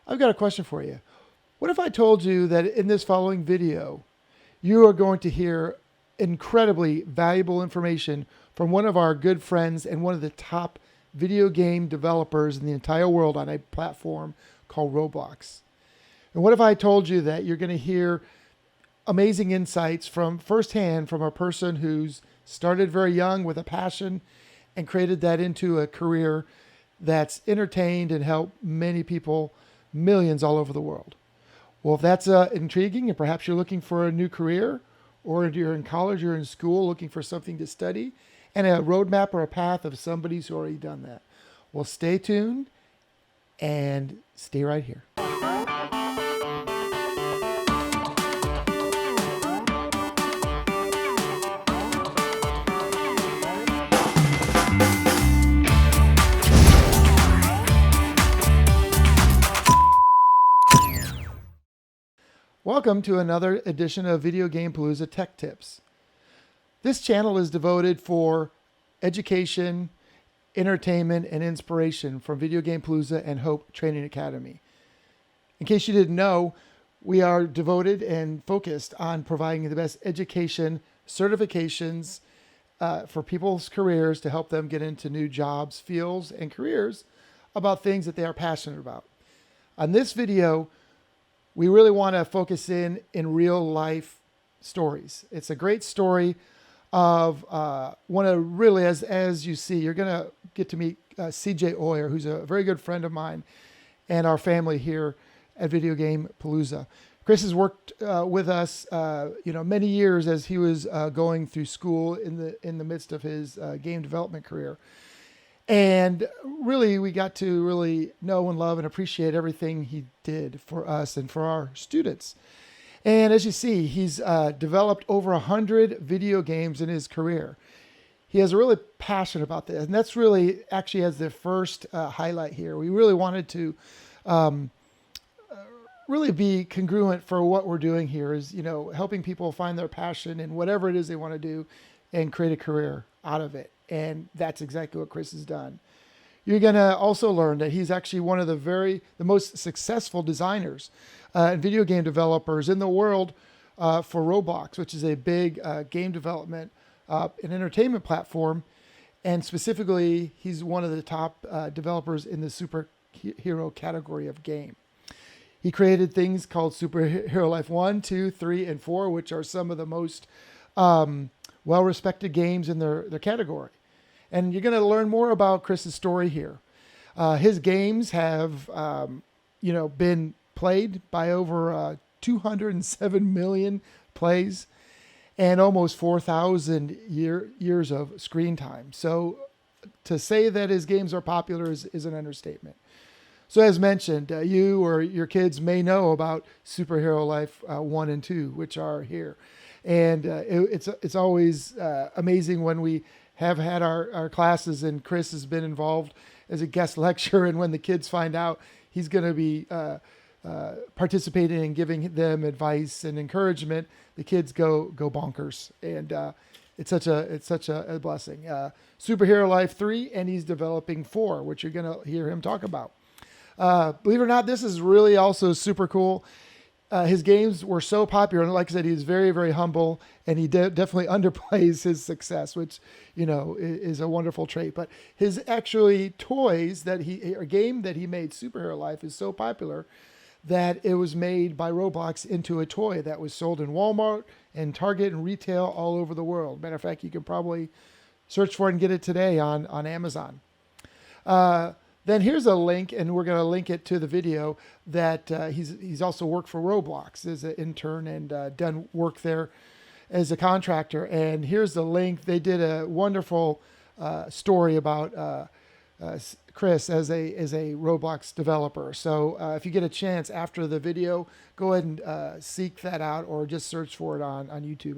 I've got a question for you. What if I told you that in this following video, you are going to hear incredibly valuable information from one of our good friends and one of the top video game developers in the entire world on a platform called Roblox? And what if I told you that you're going to hear amazing insights from firsthand from a person who's started very young with a passion and created that into a career that's entertained and helped many people, millions all over the world? Well, if that's intriguing and perhaps you're looking for a new career, or you're in college, you're in school looking for something to study and a roadmap or a path of somebody who's already done that, well, stay tuned and stay right here. Welcome to another edition of Video Game Palooza Tech Tips. This channel is devoted for education, entertainment, and inspiration from Video Game Palooza and Hope Training Academy. In case you didn't know, we are devoted and focused on providing the best education, certifications for people's careers to help them get into new jobs, fields, and careers about things that they are passionate about. On this video, we really want to focus in real life stories. It's a great story of one of really, as you see, you're going to get to meet CJ Oyer, who's a very good friend of mine and our family here at Video Game Palooza. Chris has worked with us, many years as he was going through school in the midst of his game development career. And really, we got to really know and love and appreciate everything he did for us and for our students. And as you see, he's developed over 100 video games in his career. He has a really passion about this. And that's really actually as the first highlight here. We really wanted to really be congruent for what we're doing here is, helping people find their passion in whatever it is they want to do and create a career out of it. And that's exactly what Chris has done. You're going to also learn that he's actually one of the most successful designers and video game developers in the world for Roblox, which is a big game development and entertainment platform. And specifically, he's one of the top developers in the superhero category of game. He created things called Superhero Life 1, 2, 3, and 4, which are some of the most well-respected games in their category. And you're going to learn more about Chris's story here. His games have, been played by over 207 million plays and almost 4,000 years of screen time. So to say that his games are popular is an understatement. So as mentioned, you or your kids may know about Superhero Life 1 and 2, which are here. And it's always amazing when we have had our classes and Chris has been involved as a guest lecturer. And when the kids find out he's going to be participating and giving them advice and encouragement, the kids go bonkers. And it's such a blessing. Superhero Life 3, and he's developing 4, which you're going to hear him talk about. Believe it or not, this is really also super cool. His games were so popular, and like I said, he's very, very humble, and he definitely underplays his success, which, is a wonderful trait. But his actually toys a game that he made, Superhero Life, is so popular that it was made by Roblox into a toy that was sold in Walmart and Target and retail all over the world. Matter of fact, you can probably search for it and get it today on Amazon. Then here's a link, and we're going to link it to the video that he's also worked for Roblox as an intern and done work there as a contractor. And here's the link. They did a wonderful story about Chris as a Roblox developer. So if you get a chance after the video, go ahead and seek that out, or just search for it on YouTube.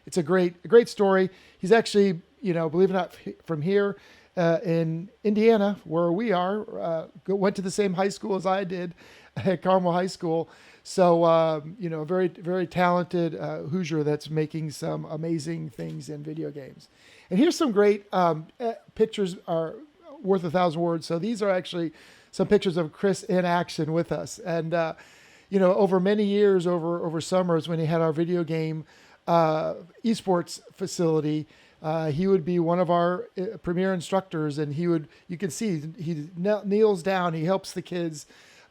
It's a great story. He's actually, believe it or not, from here. In Indiana, where we are, went to the same high school as I did at Carmel High School. So, very, very talented Hoosier that's making some amazing things in video games. And here's some great pictures are worth 1,000 words. So these are actually some pictures of Chris in action with us. And over many years, over summers, when he had our video game esports facility, he would be one of our premier instructors, and you can see he kneels down, he helps the kids.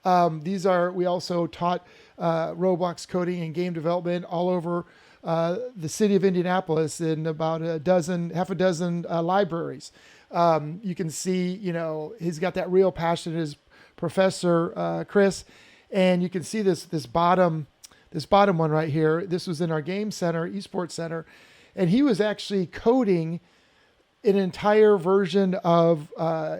We also taught Roblox coding and game development all over the city of Indianapolis in about half a dozen libraries. You can see, he's got that real passion as Professor Chris, and you can see this bottom one right here. This was in our game center, esports center, and he was actually coding an entire version of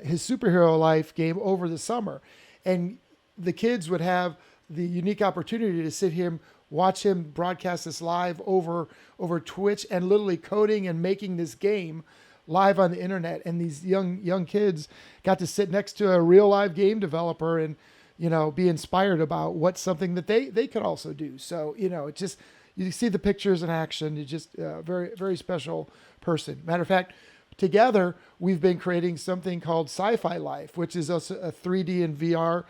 his Superhero Life game over the summer, and the kids would have the unique opportunity to sit here, watch him broadcast this live over Twitch, and literally coding and making this game live on the internet. And these young kids got to sit next to a real live game developer and be inspired about what's something that they could also do. So it just, you see the pictures in action. It's just a very, very special person. Matter of fact, together we've been creating something called Sci-Fi Life, which is also a 3D and VR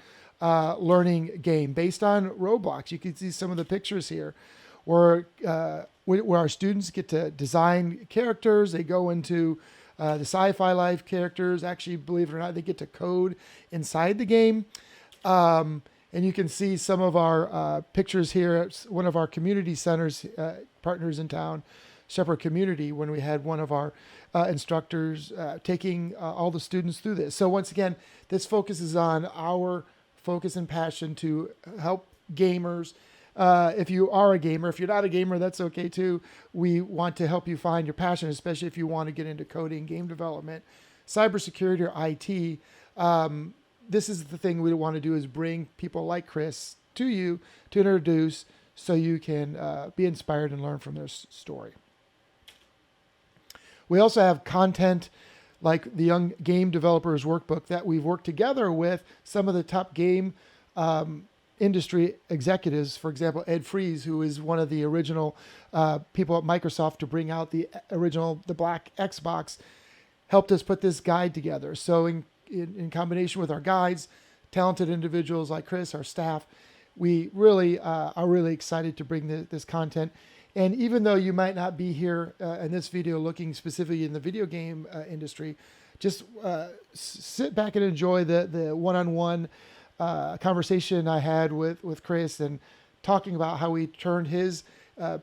learning game based on Roblox. You can see some of the pictures here where our students get to design characters. They go into the Sci-Fi Life characters. Actually, believe it or not, they get to code inside the game. And you can see some of our pictures here at one of our community centers, partners in town, Shepherd Community, when we had one of our instructors taking all the students through this. So once again, this focuses on our focus and passion to help gamers. If you are a gamer, if you're not a gamer, that's okay too. We want to help you find your passion, especially if you want to get into coding, game development, cybersecurity, or IT. This is the thing we want to do, is bring people like Chris to you to introduce, so you can be inspired and learn from their story. We also have content like the Young Game Developers Workbook that we've worked together with some of the top game industry executives. For example, Ed Fries, who is one of the original people at Microsoft to bring out the black Xbox, helped us put this guide together. So in combination with our guides, talented individuals like Chris, our staff, we really are really excited to bring this content. And even though you might not be here in this video looking specifically in the video game industry, just sit back and enjoy the one-on-one conversation I had with Chris, and talking about how he turned his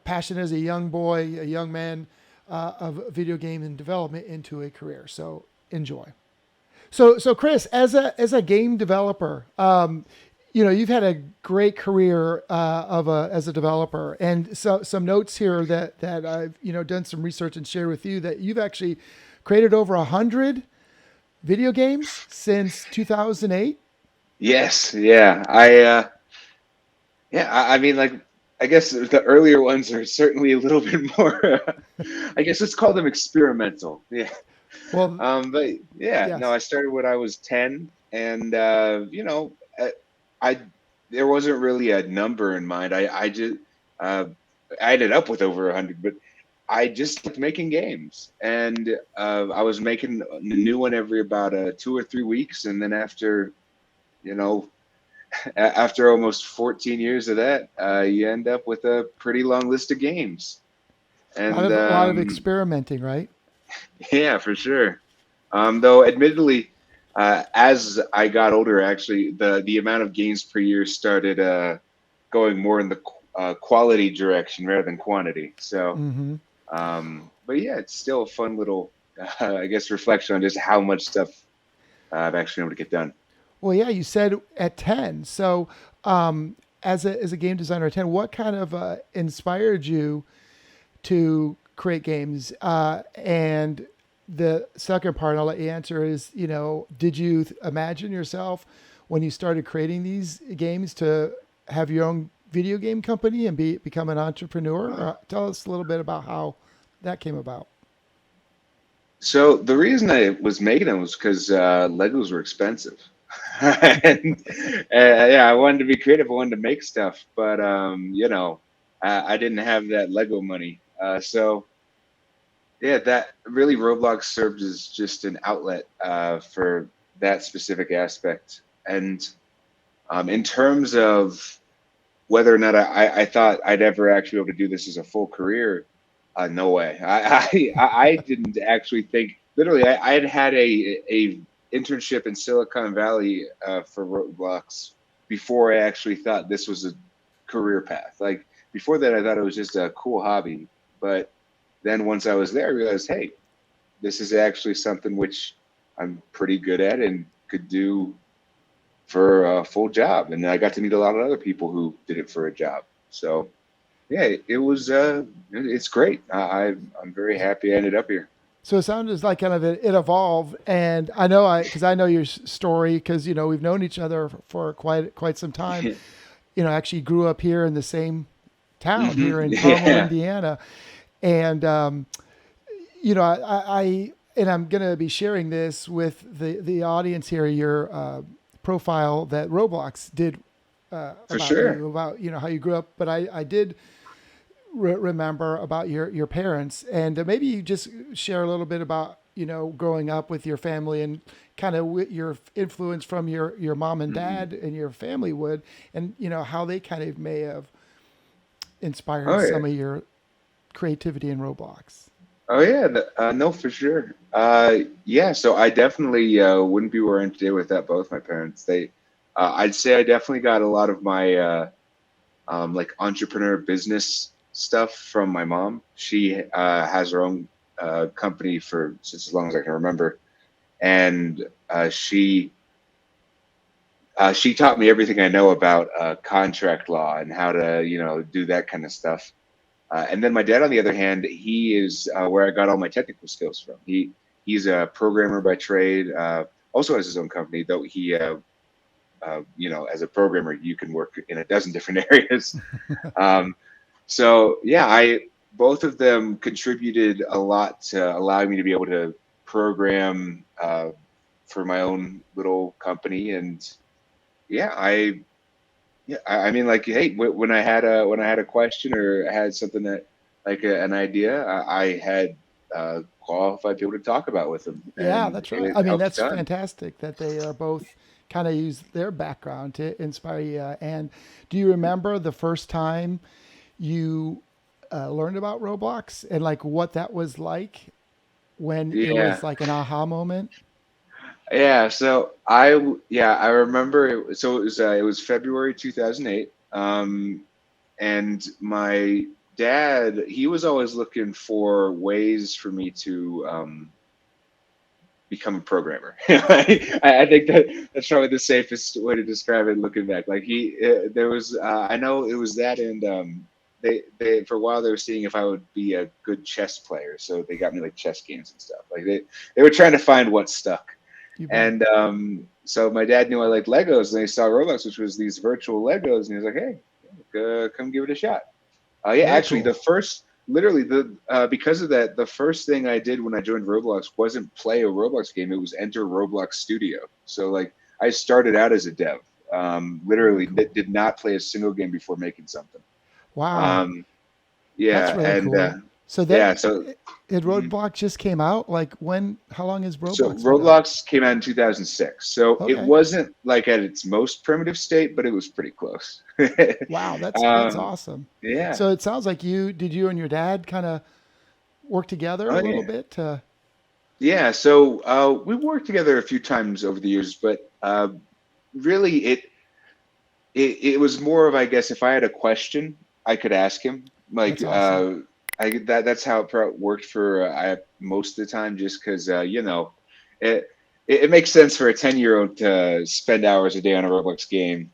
passion as a young boy, a young man of video game and development into a career. So enjoy. So Chris, as a game developer, you've had a great career as a developer, and so some notes here that I've done some research and shared with you, that you've actually created over 100 video games since 2008. Yes, yeah. I mean, like, I guess the earlier ones are certainly a little bit more. I guess let's call them experimental. Yeah. Well, but yeah, yes. no, I started when I was 10, and I there wasn't really a number in mind. I just I ended up with over 100, but I just kept making games, and I was making a new one every about 2 or 3 weeks, and then after after almost 14 years of that, you end up with a pretty long list of games. And a lot of experimenting, right? Yeah, for sure. Though admittedly, as I got older, actually, the amount of games per year started going more in the quality direction rather than quantity. So, but yeah, it's still a fun little, I guess, reflection on just how much stuff I've actually been able to get done. Well, yeah, you said at 10. So, as a game designer at 10, what kind of inspired you to create games? And the second part, I'll let you answer, is, did you imagine yourself when you started creating these games to have your own video game company and become an entrepreneur? Tell us a little bit about how that came about. So the reason I was making them was because Legos were expensive. And yeah, I wanted to be creative. I wanted to make stuff, but I didn't have that Lego money. So yeah, that really Roblox served as just an outlet for that specific aspect. And in terms of whether or not I thought I'd ever actually be able to do this as a full career, no way. I didn't actually think. Literally, I had had a internship in Silicon Valley for Roblox before I actually thought this was a career path. Like before that, I thought it was just a cool hobby. But then once I was there, I realized, hey, this is actually something which I'm pretty good at and could do for a full job. And I got to meet a lot of other people who did it for a job. So yeah, it was it's great. I'm very happy I ended up here. So it sounds like kind of it evolved, and I know because I know your story because we've known each other for quite some time. Actually grew up here in the same town here in Carmel, Yeah, Indiana, and and I'm gonna be sharing this with the audience here. Your profile that Roblox did for about sure. you, about how you grew up, but I did remember about your parents, and maybe you just share a little bit about growing up with your family and kind of your influence from your mom and Hmm. dad and your family would, and how they kind of may have inspired Oh yeah. some of your creativity in Roblox. Oh yeah. No, for sure. Yeah. So I definitely wouldn't be where I am today without both my parents. I'd say I definitely got a lot of my like entrepreneur business stuff from my mom. She has her own company for since as long as I can remember, and she taught me everything I know about contract law and how to do that kind of stuff. And then my dad, on the other hand, he is where I got all my technical skills from. He's a programmer by trade. Also has his own company, though as a programmer, you can work in a dozen different areas. Um, so yeah, I both of them contributed a lot to allowing me to be able to program for my own little company, and yeah, I mean, like, hey, when I had a question or had something that like an idea, I had qualified people to talk about with them, Yeah, and that's right. it I mean, helped a that's ton. fantastic that they are both kind of use their background to inspire you. And do you remember the first time you learned about Roblox and like what that was like when it was Yeah, like an aha moment? yeah. So yeah, I remember. So it was February 2008. And my dad, he was always looking for ways for me to become a programmer. I think that's probably the safest way to describe it looking back. Like there was, I know it was that, and they for a while they were seeing if I would be a good chess player, so they got me like chess games and stuff. Like they were trying to find what stuck, You bet. and so my dad knew I liked Legos, and they saw Roblox, which was these virtual Legos, and he was like, hey, come give it a shot. Yeah, Very actually, cool. literally, because of that, the first thing I did when I joined Roblox wasn't play a Roblox game; it was enter Roblox Studio. So, like, I started out as a dev. Very Literally, cool. did not play a single game before making something. Wow. Um, That's yeah, really and cool. So yeah, so. did Mhm. Roblox just came out? Like when, how long has So Roblox been out? Roblox came out in 2006. So it Okay. wasn't like at its most primitive state, but it was pretty close. Wow. That's um, awesome. yeah. So it sounds like you and your dad kind of work together a Oh little yeah. bit to, Yeah, so we worked together a few times over the years, but really it was more of, I guess, if I had a question, I could ask him. Like that's awesome. that's how it worked for most of the time, just because it, it makes sense for a 10-year-old to spend hours a day on a Roblox game,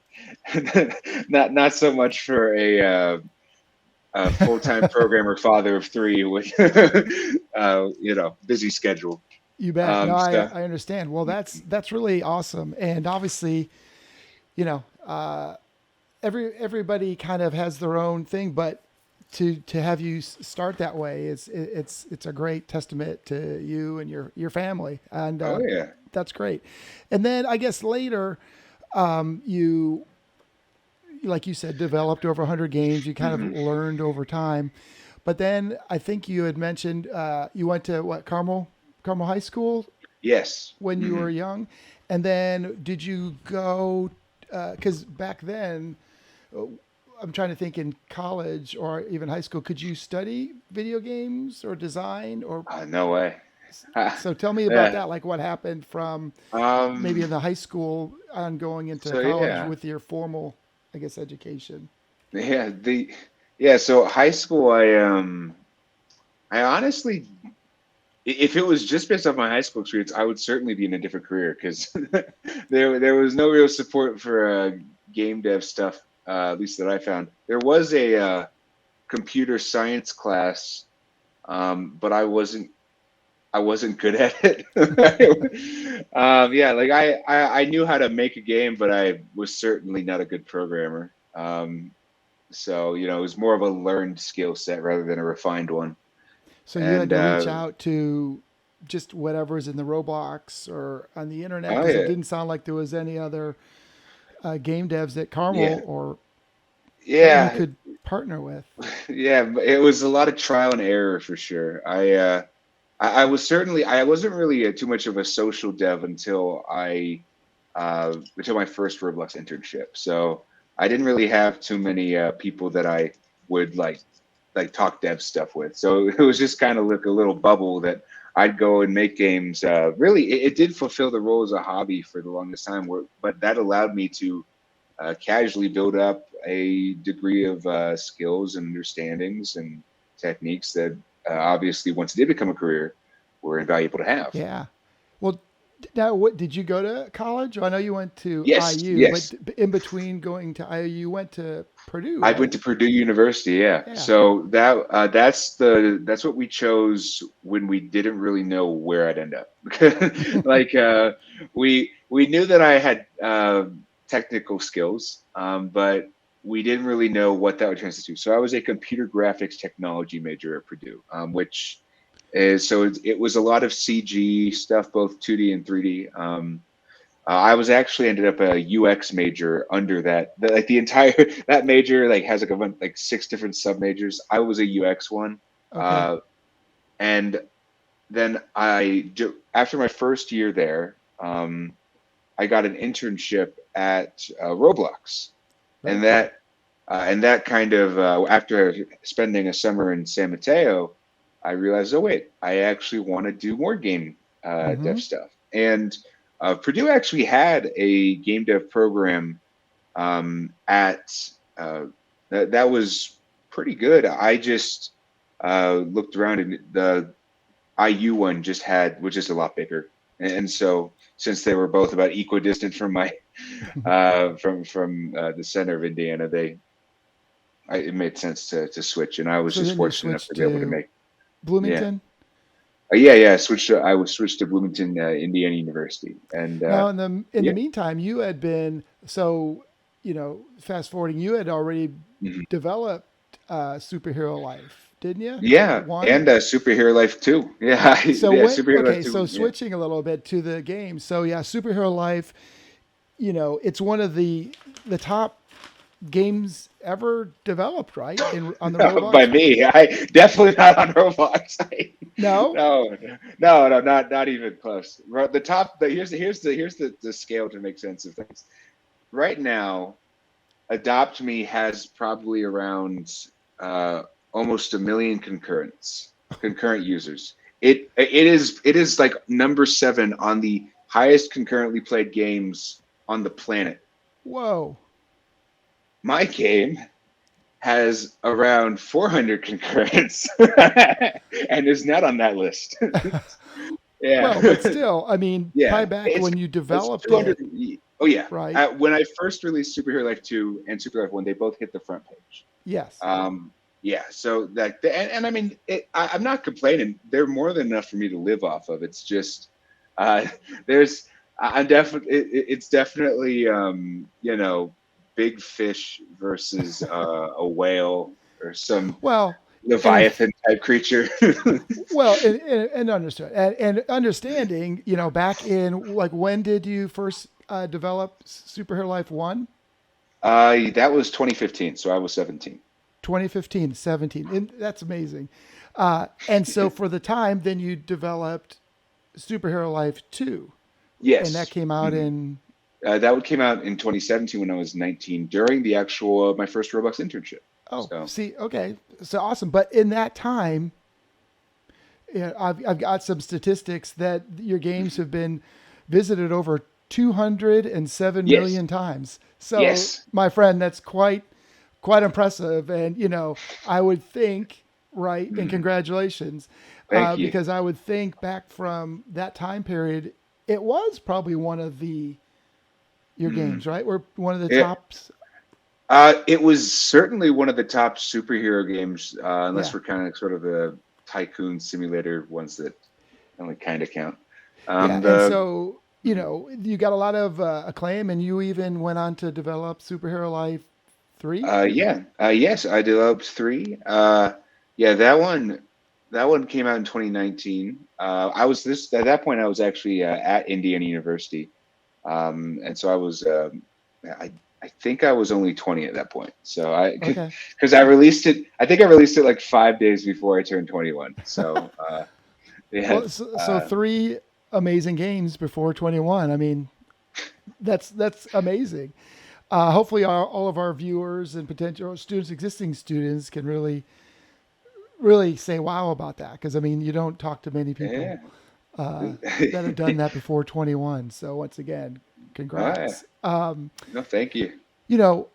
not so much for a full-time programmer, father of three with busy schedule. You bet. No, Um, so I understand. Well, that's really awesome. And obviously, you know, uh, everybody kind of has their own thing, but to have you start that way is it's a great testament to you and your family, and oh yeah. that's great. And then I guess later, you like you said developed over 100 games. You kind of Hmm. learned over time, but then I think you had mentioned you went to what Carmel High School. Yes. when you Hmm. were young? And then did you go, because back then, uh, I'm trying to think in college or even high school, could you study video games or design or No way. so tell me about Yeah. that, like what happened from maybe in Um. the high school on going into So college yeah. with your formal, I guess, education. Yeah. Yeah. So high school, I honestly, if it was just based off my high school experience, I would certainly be in a different career because there was no real support for game dev stuff, at least that I found. There was a computer science class, but I wasn't good at it. Yeah, like I knew how to make a game, but I was certainly not a good programmer. So it was more of a learned skill set rather than a refined one. So you had And to reach out to just whatever's in the Roblox or on the internet oh because it yeah, didn't sound like there was any other game devs that yeah, Carmel or that you yeah, could partner with. yeah. It was a lot of trial and error for sure. I was certainly I wasn't really too much of a social dev until my first Roblox internship. So I didn't really have too many people that I would like talk dev stuff with. So it was just kind of like a little bubble that I'd go and make games. Really, it did fulfill the role as a hobby for the longest time. But that allowed me to casually build up a degree of skills and understandings and techniques that obviously, once it did become a career, were invaluable to have. Yeah. Well, now what did you go to college? I know you went to Yes, IU, but yes. in between going to IU, you went to Purdue, I went right? to Purdue University, yeah. Yeah. So that's what we chose when we didn't really know where I'd end up. Like we knew that I had technical skills, but we didn't really know what that would translate to. So I was a computer graphics technology major at Purdue, which is so it was a lot of CG stuff, both 2D and 3D. I was actually ended up a UX major under that. Like the entire that major like has like a bunch, like six different sub majors. I was a UX one, Okay. uh, and then after my first year there, I got an internship at Roblox, Very and cool. that kind of after spending a summer in San Mateo, I realized, oh wait, I actually want to do more game Mm-hmm. dev stuff. And Purdue actually had a game dev program at that was pretty good. I just looked around and the IU one just had was just a lot bigger, and so since they were both about equidistant from my from the center of Indiana, it made sense to switch, and I was So just then you fortunate enough to switched be able to to make. Yeah. Bloomington. Yeah, I switched. I was switched to Bloomington, Indiana University, and Now, in the yeah, meantime, you had been so, fast forwarding, you had already mhm. developed Superhero Life, didn't you? Yeah, One. and Superhero Life too. Yeah, So yeah, when Superhero Life okay, too. so Yeah, switching a little bit to the game. So yeah, Superhero Life, it's one of the top games ever developed, right? In on the by Roblox. me, I definitely not on Roblox. No. No, no, not even close. The top. Here's the scale to make sense of things. Right now, Adopt Me has probably around uh, almost a million concurrent users. It is like number seven on the highest concurrently played games on the planet. Whoa. My game has around 400 concurrents and is not on that list. Well, but Yeah. still, I mean, Yeah, probably back it's when you it's developed 200. it, Oh yeah, right? when I first released Superhero Life 2 and Superhero Life 1, they both hit the front page. Yes. Yeah, so and I mean, I'm not complaining. They're more than enough for me to live off of. It's just uh, there's I'm definitely it's definitely big fish versus a whale or some Well, and leviathan type creature. well, and understood, and understanding, back in like when did you first develop Superhero Life 1? That was 2015, so I was 17. 2015, 17. And that's amazing. And so for the time, then you developed Superhero Life 2, and that Yes. came out Hmm. in. That one came out in 2017 when I was 19 during the actual my first Roblox internship. Oh, So see, okay, so awesome. But in that time, yeah, I've got some statistics that your games have been visited over 207 yes, million times. So, yes. my friend, that's quite impressive. And I would think, right, and Hmm. congratulations, Thank you. because I would think back from that time period, it was probably one of the your Hmm. games, right? Were one of the It, tops. it was certainly one of the top superhero games, unless Yeah, we're kind of sort of the tycoon simulator ones that only kind of count. yeah. And The so, you got a lot of acclaim, and you even went on to develop Superhero Life 3. Yeah, yes, I developed three. Yeah, that one came out in 2019. I was this at that point. I was actually at Indiana University, and so I was. I think I was only 20 at that point. So I Okay. because I released it. I think I released it like 5 days before I turned 21. So yeah. Well, so Uh, three amazing games before 21. I mean, that's amazing. Hopefully, all of our viewers and potential students, existing students, can really say wow about that, because I mean, you don't talk to many people yeah. that have done that before 21. So once again, Oh yeah. congrats. No, thank you. You know,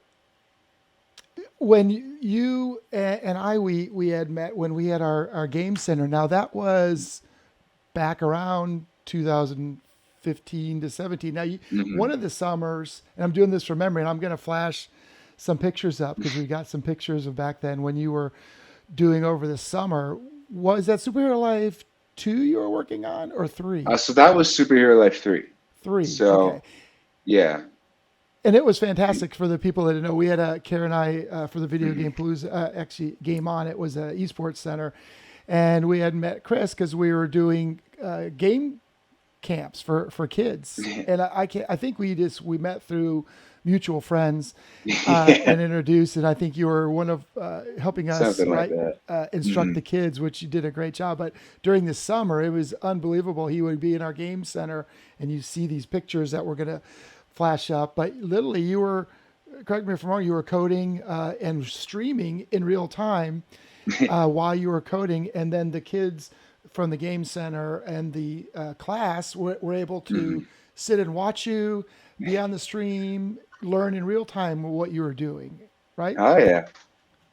when you and I we had met when we had our game center. Now that was back around 2015 to 17. Now, one Hmm. of the summers, and I'm doing this from memory, and I'm going to flash some pictures up because we got some pictures of back then when you were doing over the summer. Was that Superhero Life 2 you were working on, or 3? So that was Superhero Life 3. 3. Okay. So yeah. And it was fantastic for the people that didn't know. We had Kara and I for the Video Hmm. Game Palooza, actually Game On. It was a esports center, and we had met Chris because we were doing game camps for kids. And I think we met through mutual friends Yeah, and introduced. And I think you were one of helping us, something like right, that. instruct Hmm. the kids, which you did a great job. But during the summer, it was unbelievable. He would be in our game center, and you see these pictures that we're gonna flash up. But literally, you were, correct me if I'm wrong, you were coding and streaming in real time while you were coding, and then the kids from the game center and the class were able to Hmm. sit and watch you, be on the stream, learn in real time what you were doing, right? Oh yeah,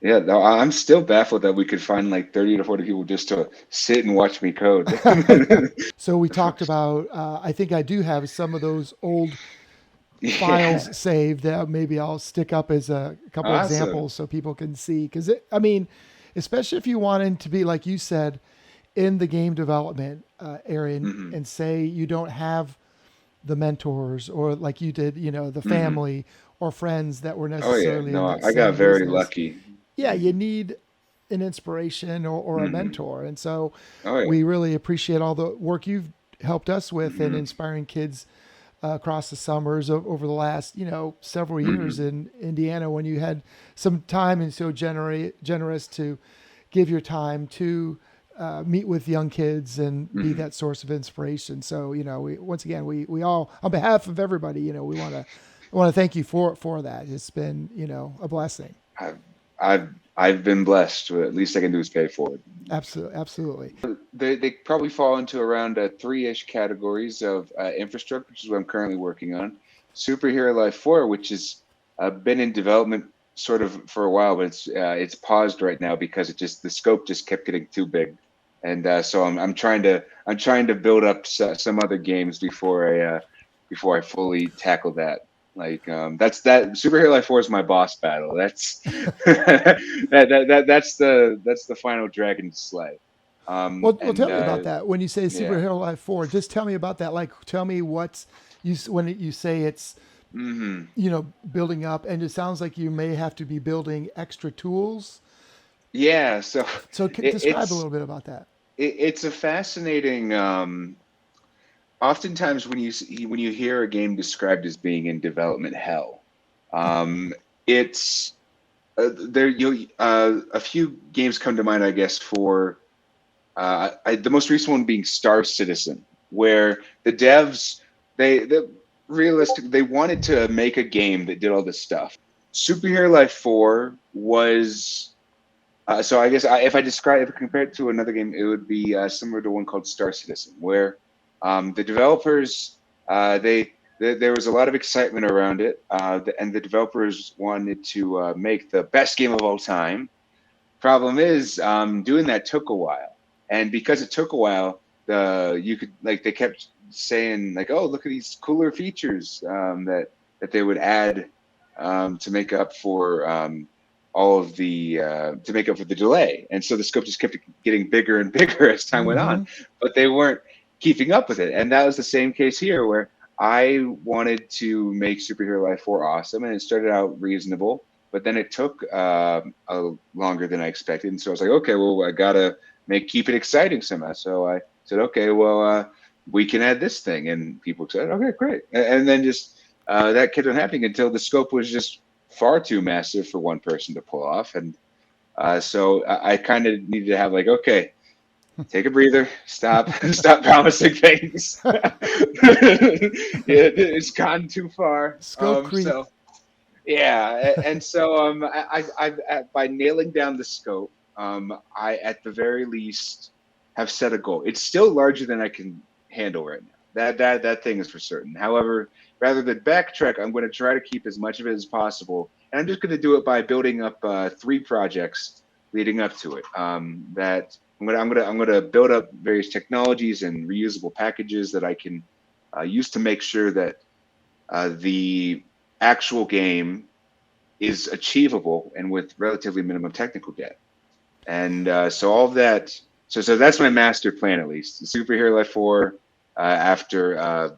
yeah. No, I'm still baffled that we could find like 30 to 40 people just to sit and watch me code. So we talked about. I think I do have some of those old Yeah, files saved that maybe I'll stick up as a couple awesome. examples so people can see. Because I mean, especially if you wanted to be like you said in the game development area, Hmm. and say you don't have the mentors, or like you did, the Hmm. family or friends that were Oh yeah, necessarily in no, that I got same very business. lucky. Yeah, you need an inspiration or a Hmm. mentor. And so Oh yeah. we really appreciate all the work you've helped us with in Hmm. inspiring kids across the summers over the last, several years Hmm. in Indiana, when you had some time and so generous to give your time to meet with young kids and be Hmm. that source of inspiration. So, once again, we all, on behalf of everybody, we want to thank you for that. It's been, a blessing. I've, I've been blessed. At least I can do is pay forward. Absolutely. Absolutely. They probably fall into around three-ish categories of infrastructure, which is what I'm currently working on. Superhero Life 4, which has been in development sort of for a while, but it's paused right now because the scope just kept getting too big, and so I'm trying to build up some other games before I fully tackle that. Like that Superhero Life 4 is my boss battle. That's that's the final dragon to slay. Well, And tell me about that. When you say yeah. Superhero Life 4, just tell me about that. Like, tell me what's when you say it's, Hmm. building up, and it sounds like you may have to be building extra tools. Yeah. So So it, describe a it's little bit about that. it's a fascinating. Oftentimes, when you hear a game described as being in development hell, um, it's there. You a few games come to mind, I guess, for the most recent one being Star Citizen. where the devs they realistic they wanted to make a game that did all this stuff. Superhero Life 4 was so I guess if I compare it to another game, it would be similar to one called Star Citizen, where the developers there was a lot of excitement around it, and the developers wanted to make the best game of all time. Problem is, doing that took a while, and because it took a while, they kept saying like, oh, look at these cooler features that they would add to make up for all of the to make up for the delay, and so the scope just kept getting bigger and bigger as time went Mm-hmm. on, but they weren't keeping up with it, and that was the same case here where I wanted to make Superhero Life 4 awesome, and it started out reasonable, but then it took longer than I expected, and so I was like, okay, well, I gotta keep it exciting somehow. So I said, okay, well, we can add this thing, and people said, okay, great, and then just that kept on happening until the scope was just far too massive for one person to pull off, and so I kind of needed to have like, okay, take a breather, stop promising things. It's gone too far. Scope creep. So yeah, and so by nailing down the scope, I at the very least have set a goal. It's still larger than I can handle right now. That thing is for certain. However, rather than backtrack, I'm going to try to keep as much of it as possible, and I'm just going to do it by building up 3 projects leading up to it. That I'm gonna build up various technologies and reusable packages that I can use to make sure that the actual game is achievable and with relatively minimum technical debt. And so all of that. So that's my master plan, at least. Superhero Life 4 after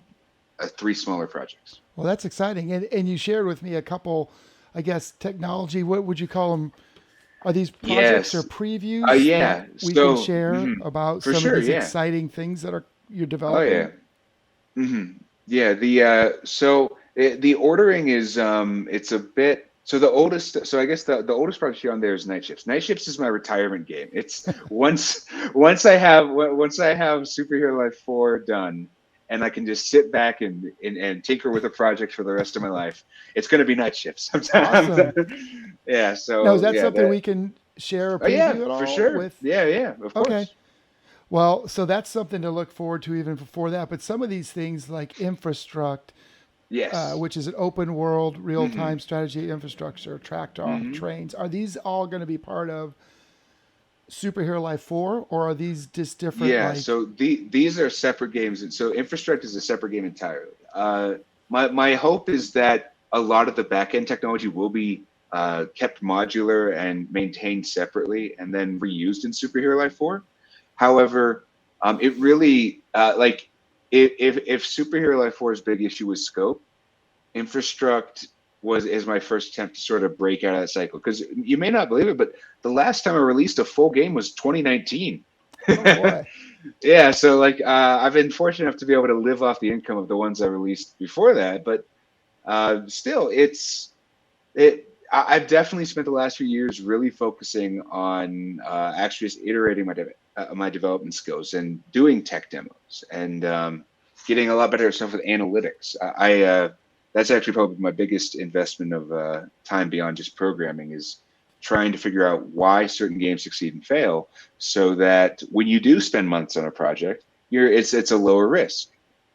3 smaller projects. Well, that's exciting. And you shared with me a couple, I guess, technology. What would you call them? Are these projects or Yes. previews Yeah. that we can So share about for some of sure. these Yeah. exciting things that you're Oh yeah. developing? Yeah. The ordering is it's a bit so the oldest so I guess the oldest project here on there is NightShips. NightShips is my retirement game. It's once I have Superhero Life 4 done and I can just sit back and tinker with a project for the rest of my life, it's going to be NightShips. Awesome. Yeah. Now, is So that yeah. something That. we can share a Oh yeah, preview at for all sure. with? Yeah. Yeah. Of Okay. course. Well, so that's something to look forward to even before that. But some of these things like Infrastruct, Yes. which is an open world, real Mm-hmm. time strategy infrastructure, tracked off Mm-hmm. trains, are these all going to be part of Superhero Life 4, or are these just different, Yeah, like, so these are separate games, and so Infrastruct is a separate game entirely. My hope is that a lot of the backend technology will be kept modular and maintained separately, and then reused in Superhero Life 4. However, it really if Superhero Life 4's big issue was scope, Infrastruct is my first attempt to sort of break out of that cycle. Because you may not believe it, but the last time I released a full game was 2019. oh boy. Yeah, so like I've been fortunate enough to be able to live off the income of the ones I released before that, but still, I've definitely spent the last few years really focusing on actually just iterating my development skills and doing tech demos and getting a lot better stuff with analytics. That's actually probably my biggest investment of time beyond just programming is trying to figure out why certain games succeed and fail, so that when you do spend months on a project, it's a lower risk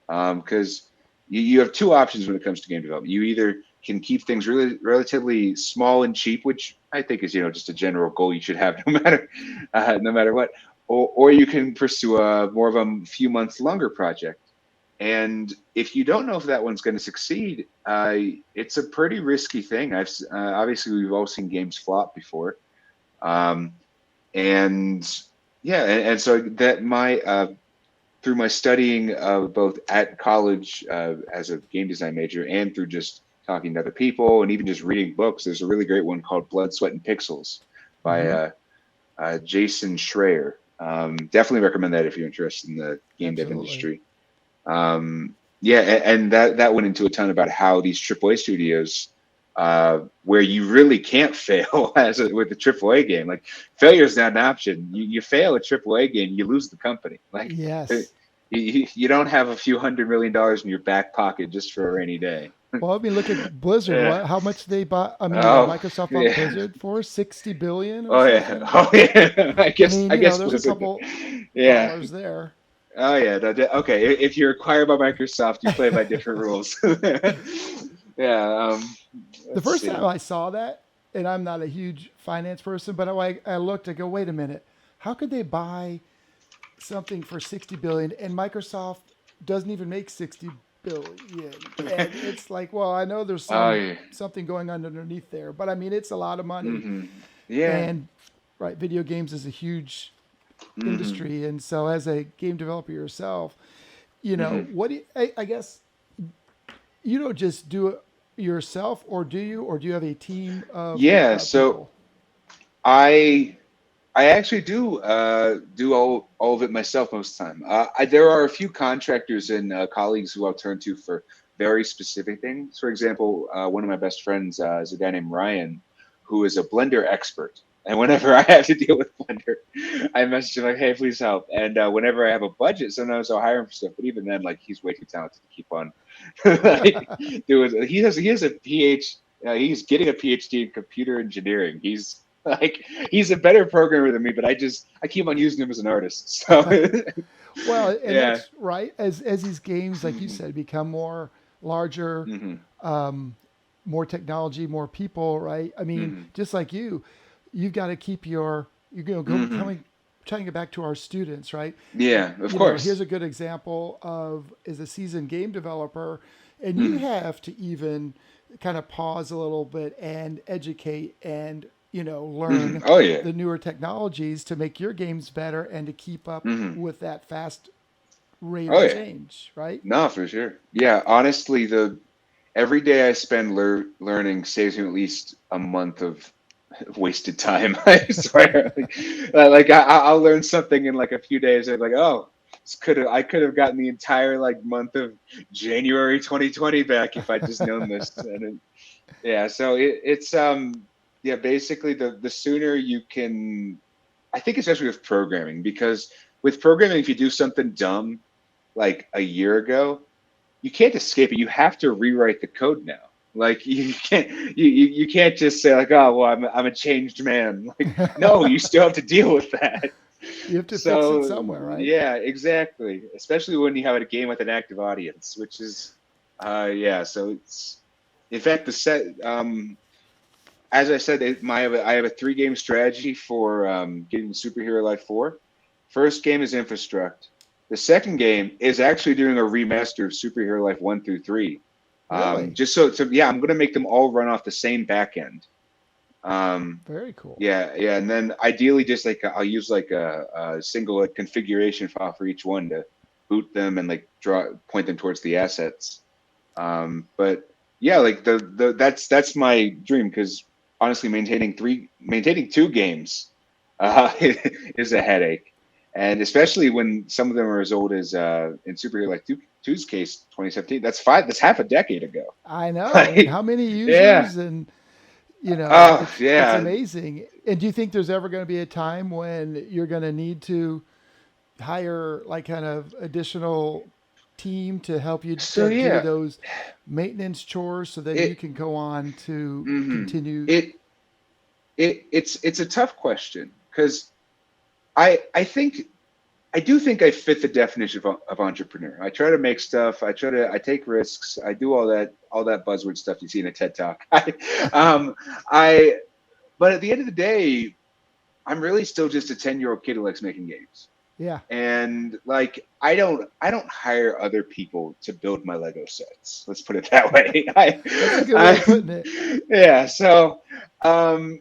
because you have 2 options when it comes to game development. You either can keep things really relatively small and cheap, which I think is just a general goal you should have no matter what, or you can pursue a more of a few months longer project. And if you don't know if that one's going to succeed, it's a pretty risky thing. Obviously we've all seen games flop before, um, and yeah, and so that through my studying both at college as a game design major and through just talking to other people and even just reading books, there's a really great one called Blood, Sweat, and Pixels by Hmm. Jason Schreier. Definitely recommend that if you're interested in the game dev Absolutely. industry. Yeah, and that went into a ton about how these AAA studios, where you really can't fail with the AAA game. Like failure is not an option. You fail a AAA game, you lose the company. Like Yes. You don't have a few $100 million in your back pocket just for a rainy day. Well, I mean, look at Blizzard. Yeah. What? How much they bought? I mean, Oh, Microsoft bought yeah. Blizzard for 60 billion or Oh yeah. something. Oh yeah. I I guess mean, I guess there's a Blizzard. couple Yeah. dollars there. Oh yeah. Okay. If you're acquired by Microsoft, you play by different rules. Yeah. The Let's first time see. I saw that, and I'm not a huge finance person, but I looked, I go, wait a minute, how could they buy something for 60 billion and Microsoft doesn't even make 60 billion? And it's like, well, I know there's Oh yeah. something going on underneath there, but I mean, it's a lot of money. Yeah. And right, video games is a huge hmm industry, and so as a game developer yourself, hmm what do you, I guess you don't just do it yourself, or do you, or do you have a team of Yeah. So people? I I actually do all of it myself most of the time. There are a few contractors and colleagues who I'll turn to for very specific things. For example, one of my best friends is a guy named Ryan, who is a Blender expert. And whenever I have to deal with Blender, I message him like, "Hey, please help." And whenever I have a budget, sometimes I'll hire him for stuff. But even then, like, he's way too talented to keep on like, doing. He has a PhD. He's getting a PhD in computer engineering. He's a better programmer than me, but I keep on using him as an artist. So Well, and yeah. that's right. As these games, like you said, become more larger, hmm more technology, more people, right? I mean, hmm just like you've got to keep your, go hmm coming, trying to get back to our students, right? Yeah, of Here's course. a good example of is a seasoned game developer, and you hmm have to even kind of pause a little bit and educate and learn Oh yeah. the newer technologies to make your games better and to keep up hmm with that fast rate Oh of yeah. change, right? No, for sure. Yeah, honestly, the every day I spend learning saves me at least a month of wasted time. I swear. I'll learn something in like a few days. I'm like, oh, I could have gotten the entire like month of January 2020 back if I'd just known this. Yeah, so it's yeah, basically the sooner you can, I think especially with programming, because with programming, if you do something dumb like a year ago, you can't escape it. You have to rewrite the code now. Like you can't just say like, oh well, I'm a changed man. Like no, you still have to deal with that. You have to fix it So somewhere, right? yeah, exactly. Especially when you have a game with an active audience, which is yeah. So it's in fact the set as I said, I have a 3 game strategy for getting Superhero Life 4. First game is Infrastruct. The second game is actually doing a remaster of Superhero Life 1 through 3. Really? Just so yeah, I'm going to make them all run off the same backend. Um, Very cool. yeah, and then ideally just like I'll use like a single like, configuration file for each one to boot them and like point them towards the assets. But yeah, like that's my dream because honestly, maintaining 2 games is a headache, and especially when some of them are as old as in Superhero like two's case, 2017. That's half a decade ago. I know. And Like, how many yeah, users, and oh it's yeah. amazing. And do you think there's ever going to be a time when you're going to need to hire like kind of additional team to help you So do yeah, those maintenance chores so then you it can go on to mhm. continue? it it's a tough question because I do think I fit the definition of entrepreneur. I try to make stuff. I take risks. I do all that buzzword stuff you see in a TED talk. Um, I but at the end of the day, I'm really still just a 10-year-old kid who likes making games. Yeah, And like I don't hire other people to build my Lego sets. Let's put it that way. that's a good way of I putting it. yeah. So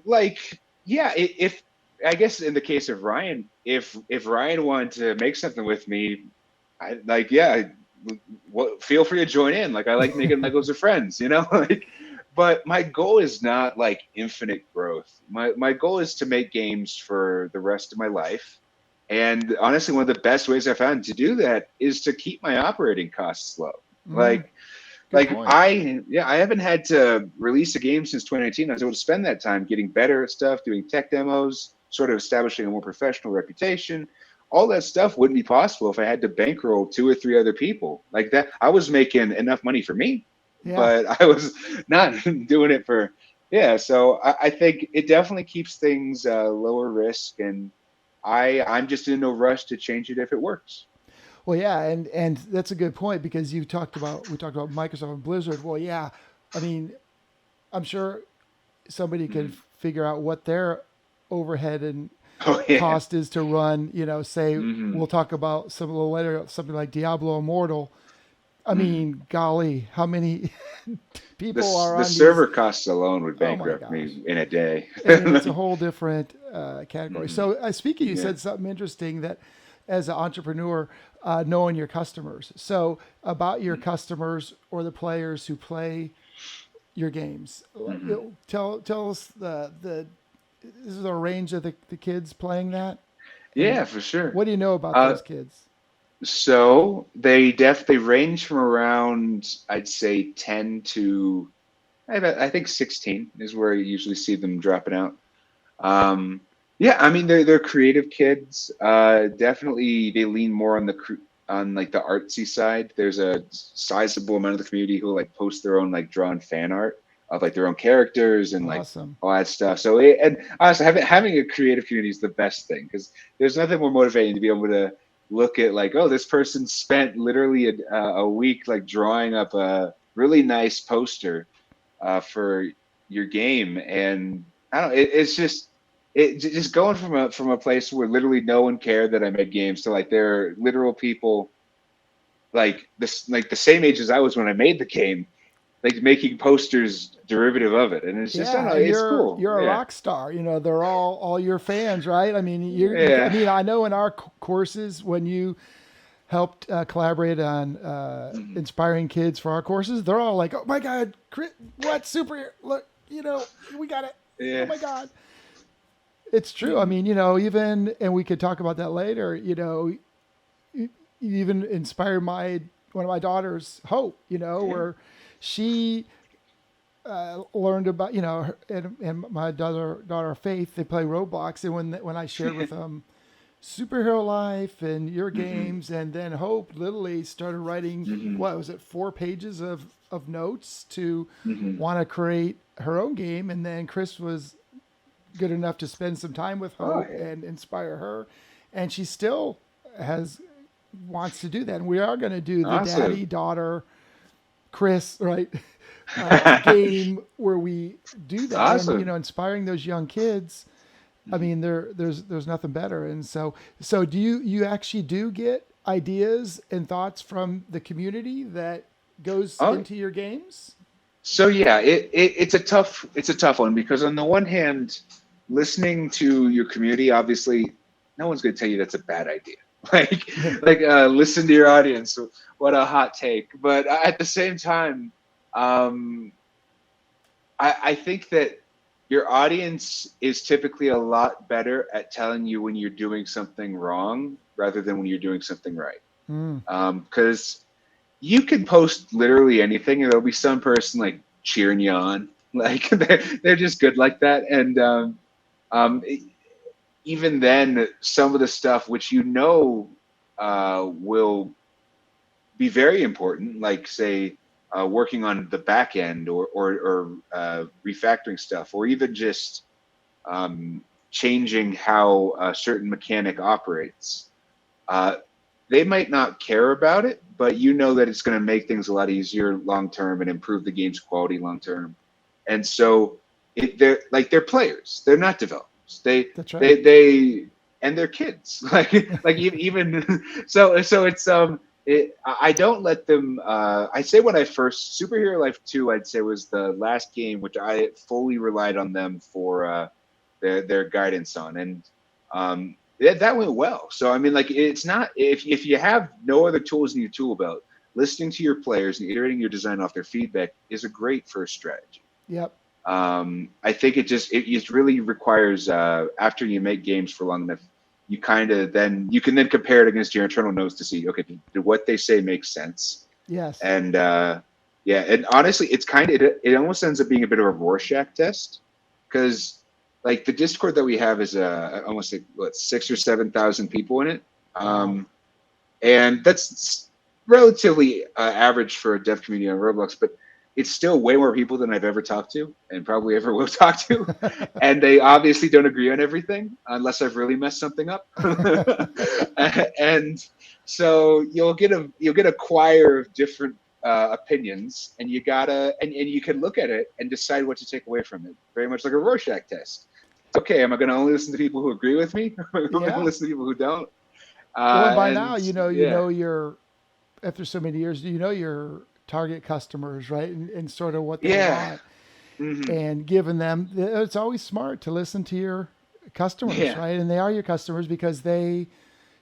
like yeah, if I guess in the case of Ryan, if Ryan wanted to make something with me, I like yeah, feel free to join in. Like I like making Legos with friends, like. But my goal is not like infinite growth. My goal is to make games for the rest of my life. And honestly, one of the best ways I found to do that is to keep my operating costs low. Mm, Like good point. I haven't had to release a game since 2019. I was able to spend that time getting better at stuff, doing tech demos, sort of establishing a more professional reputation, all that stuff wouldn't be possible if I had to bankroll 2 or 3 other people like that. I was making enough money for me, Yeah. but I was not doing it for, yeah. So I think it definitely keeps things lower risk, and I'm just in no rush to change it if it works. Well, yeah, and that's a good point because we talked about Microsoft and Blizzard. Well, yeah, I mean, I'm sure somebody could Mhm. figure out what their overhead and Oh yeah. cost is to run. Say Hmm. we'll talk about some a little later something like Diablo Immortal. I Hmm. mean, golly, how many people The are the on these? server costs alone would Oh my bankrupt gosh. me in a day. I mean, it's a whole different category. Mhm. So, speaking, you Yeah. said something interesting that as an entrepreneur, knowing your customers. So, about your customers or the players who play your games, Hmm. tell us the is there a range of the kids playing that, and Yeah, for sure. what do you know about Uh, those kids? so they range from around, I'd say 10 to I think 16 is where you usually see them dropping out. Um, yeah, I mean they're creative kids. Definitely they lean more on on like the artsy side. There's a sizable amount of the community who like post their own like drawn fan art of like their own characters and like Awesome. all that stuff. So and honestly, having a creative community is the best thing because there's nothing more motivating to be able to look at like, oh, this person spent literally a week like drawing up a really nice poster for your game, and I don't. It's just just going from a place where literally no one cared that I made games to like there are literal people like this like the same age as I was when I made the game, like making posters derivative of it, and it's just I don't Yeah, know. and It's cool. you're a Yeah. rock star. They're all your fans, right? I mean, I Yeah. mean, I know in our courses when you helped collaborate on Mhm. inspiring kids for our courses, they're all like, "Oh my God, what super? Look, we got it. Oh Yeah. my God." It's true. I Mhm. mean, even, and we could talk about that later. You even inspired one of my daughters, Hope. Yeah. Where she learned about and my daughter Faith, they play Roblox, and when I shared with them superhero life and your Mhm. games, and then Hope literally started writing, Mhm. what was it, 4 pages of notes to Mhm. want to create her own game, and then Chris was good enough to spend some time with Oh Hope yeah. and inspire her, and she still has wants to do that, and we are going to do the Awesome. daddy daughter Chris, right, game where we do that, and Awesome. inspiring those young kids. I Mhm. mean, there's nothing better. And so do you actually do get ideas and thoughts from the community that goes Oh, into your games? so yeah, it's a tough one because on the one hand, listening to your community, obviously, no one's going to tell you that's a bad idea. Listen to your audience. What a hot take! But at the same time, um, I think that your audience is typically a lot better at telling you when you're doing something wrong rather than when you're doing something right. Mm, Because you can post literally anything, and there'll be some person like cheering you on, like they're just good like that. And um, even then, some of the stuff which will be very important, like say working on the back end or refactoring stuff, or even just changing how a certain mechanic operates. Uh, they might not care about it, but you know that it's going to make things a lot easier long term and improve the game's quality long term. And so they're players. They're not developers. that's right. They and they're kids. Like even so it's I don't let them. I say when I first Superhero Life 2, I'd say was the last game which I fully relied on them for their guidance on, and that went well. So I mean, like it's not if you have no other tools in your tool belt, listening to your players and iterating your design off their feedback is a great first strategy. Yep. I think it really requires after you make games for long enough, you can then compare it against your internal notes to see, okay, did what they say make sense? Yes. And yeah, and honestly, it almost ends up being a bit of a Rorschach test because like the Discord that we have is almost like what 6 or 7,000 people in it, Wow. And that's relatively average for a dev community on Roblox, but it's still way more people than I've ever talked to and probably ever will talk to. And they obviously don't agree on everything unless I've really messed something up. And so you'll get a choir of different opinions, and and you can look at it and decide what to take away from it. Very much like a Rorschach test. Okay, am I going to only listen to people who agree with me? Or am I going to Yeah. listen to people who don't? Well, and by now, And you yeah. know your after so many years, you know your target customers, right? And sort of what they Yeah. want, Hmm. and giving them. It's always smart to listen to your customers, Yeah. right? And they are your customers because they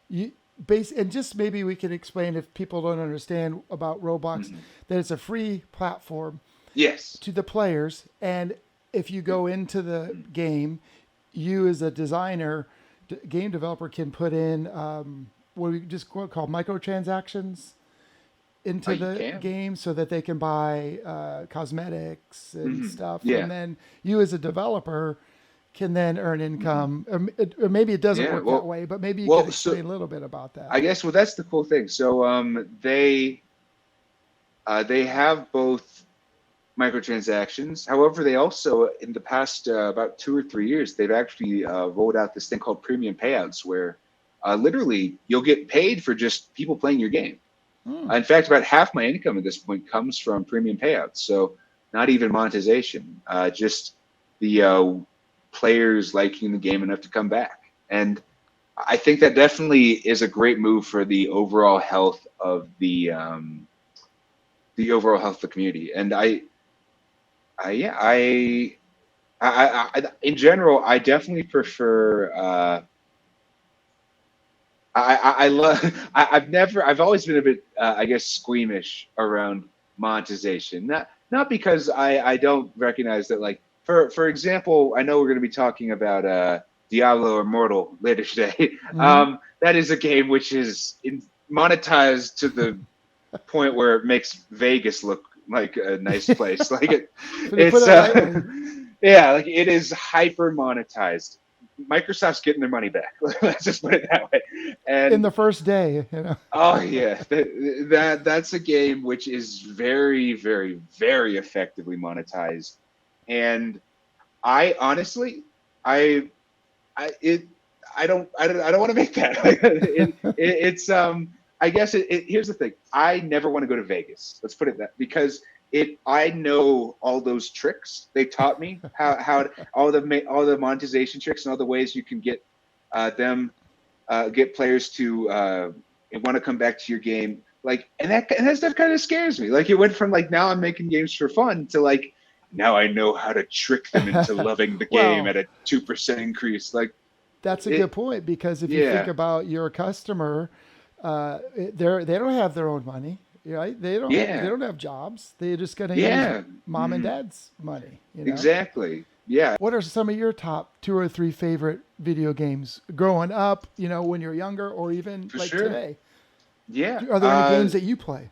you base and just maybe we can explain if people don't understand about Roblox Hmm. that it's a free platform Yes. to the players, and if you go into the game, you as a designer, game developer can put in what we just call microtransactions Oh, into you the can. game so that they can buy cosmetics and Hmm. stuff, and Yeah. then you as a developer can then earn Hmm. income, or maybe it doesn't Yeah. work that way, but maybe you could So explain a little bit about that. I guess that's the cool thing. So they have both microtransactions. However, they also in the past about 2 or 3 years they've actually rolled out this thing called premium payouts, where literally you'll get paid for just people playing your game. Hmm. In fact, about half my income at this point comes from premium payouts. So not even monetization, just the players liking the game enough to come back. And I think that definitely is a great move for the overall health of the community. And I yeah, in general, I definitely prefer. I love. I've always been a bit, I guess, squeamish around monetization. Not because I don't recognize that. Like for example, I know we're going to be talking about Diablo Immortal later today. Mm-hmm. That is a game which is monetized to the point where it makes Vegas look like a nice place. To put It's it lightly, yeah, like it is hyper monetized. Microsoft's getting their money back. Let's just put it that way. in And the first day, you know. oh yeah, that's a game which is very, very, very effectively monetized. And I honestly, I, I it, I don't want to make that. It's I guess here's the thing. I never want to go to Vegas. Let's put it that because I know all those tricks they taught me how all the monetization tricks and all the ways you can get them get players to want to come back to your game. Like, and that stuff kind of scares me. Like, it went from like now I'm making games for fun to like now I know how to trick them into loving the game Well, at a 2% increase. Like that's a good it, point because if you think yeah, about your customer, they don't have their own money, right? They yeah, don't have jobs. They're just going to use yeah, mom and dad's money, you know. exactly. Yeah, What are some of your top two or three favorite video games growing up, you know, when you're younger or even for like sure. today? Yeah, Are there any games that you play?